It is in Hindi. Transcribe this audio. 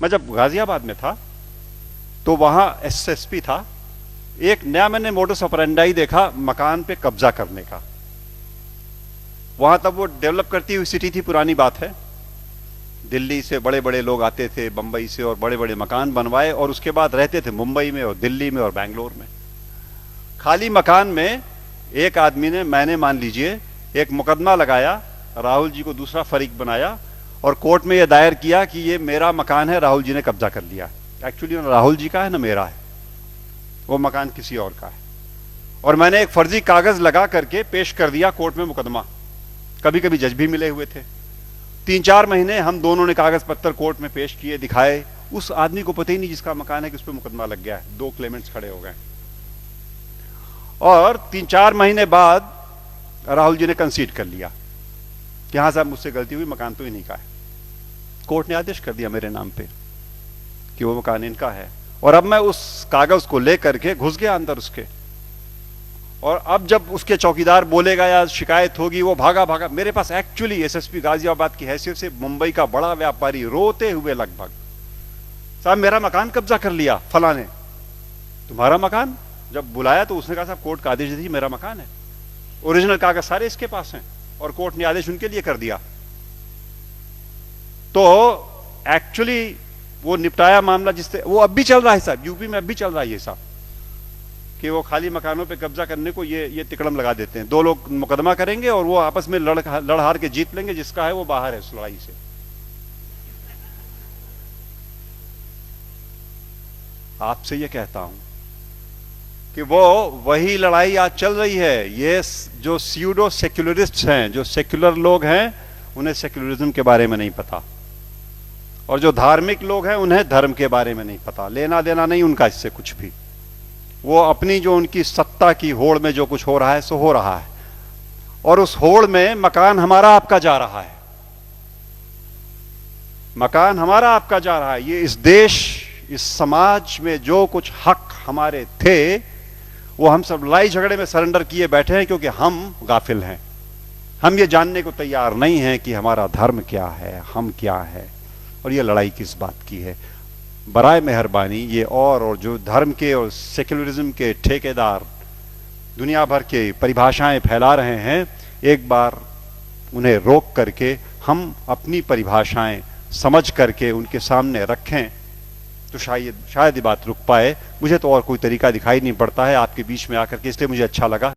मैं जब गाजियाबाद में था तो वहां एसएसपी था। एक नया मैंने मोडस ऑपरेंडाई देखा मकान पे कब्जा करने का। वहां तब वो डेवलप करती हुई सिटी थी, पुरानी बात है। दिल्ली से बड़े बड़े लोग आते थे, बंबई से, और बड़े बड़े मकान बनवाए और उसके बाद रहते थे मुंबई में और दिल्ली में और बैंगलोर में। खाली मकान में एक आदमी ने, मैंने मान लीजिए, एक मुकदमा लगाया, राहुल जी को दूसरा फरीक बनाया और कोर्ट में यह दायर किया कि ये मेरा मकान है, राहुल जी ने कब्जा कर लिया। एक्चुअली ना राहुल जी का है ना मेरा है, वो मकान किसी और का है। और मैंने एक फर्जी कागज लगा करके पेश कर दिया कोर्ट में मुकदमा। कभी कभी जज भी मिले हुए थे। 3-4 महीने हम दोनों ने कागज पत्तर कोर्ट में पेश किए, दिखाए। उस आदमी को पता ही नहीं जिसका मकान है कि उस पर मुकदमा लग गया है। 2 क्लेमेंट्स खड़े हो गए और 3-4 महीने बाद राहुल जी ने कंसीड कर लिया कि हाँ साहब मुझसे गलती हुई, मकान तो इन्हीं का है। कोर्ट ने आदेश कर दिया मेरे नाम पे कि वो मकान इनका है। और अब मैं उस कागज को लेकर के घुस गया अंदर उसके, और अब जब उसके चौकीदार बोलेगा या शिकायत होगी, वो भागा भागा मेरे पास। एक्चुअली एसएसपी गाजियाबाद की हैसियत से मुंबई का बड़ा व्यापारी, रोते हुए लगभग, साहब मेरा मकान कब्जा कर लिया फला ने। तुम्हारा मकान? जब बुलाया तो उसने कहा साहब कोर्ट का आदेश दीजिए, मेरा मकान है, ओरिजिनल कागज सारे इसके पास हैं, और कोर्ट ने आदेश उनके लिए कर दिया। तो एक्चुअली वो निपटाया मामला, जिससे वो अब भी चल रहा है साहब, यूपी में अब भी चल रहा है ये साहब, कि वो खाली मकानों पे कब्जा करने को ये तिकड़म लगा देते हैं। 2 लोग मुकदमा करेंगे और वो आपस में लड़ हार के जीत लेंगे, जिसका है वो बाहर है उस लड़ाई से। आपसे ये कहता हूं कि वो वही लड़ाई आज चल रही है। ये जो स्यूडो सेक्युलरिस्ट हैं, जो सेक्युलर लोग हैं, उन्हें सेक्युलरिज्म के बारे में नहीं पता, और जो धार्मिक लोग हैं उन्हें धर्म के बारे में नहीं पता। लेना देना नहीं उनका इससे कुछ भी। वो अपनी जो उनकी सत्ता की होड़ में जो कुछ हो रहा है सो हो रहा है, और उस होड़ में मकान हमारा आपका जा रहा है। मकान हमारा आपका जा रहा है। ये इस देश, इस समाज में जो कुछ हक हमारे थे, वो हम सब लड़ाई झगड़े में सरेंडर किए बैठे हैं, क्योंकि हम गाफिल हैं। हम ये जानने को तैयार नहीं हैं कि हमारा धर्म क्या है, हम क्या है, और ये लड़ाई किस बात की है। बराए मेहरबानी ये और जो धर्म के और सेक्युलरिज्म के ठेकेदार दुनिया भर के परिभाषाएं फैला रहे हैं, एक बार उन्हें रोक करके हम अपनी परिभाषाएं समझ करके उनके सामने रखें तो शायद ये बात रुक पाए। मुझे तो और कोई तरीका दिखाई नहीं पड़ता है आपके बीच में आकर के, इसलिए मुझे अच्छा लगा।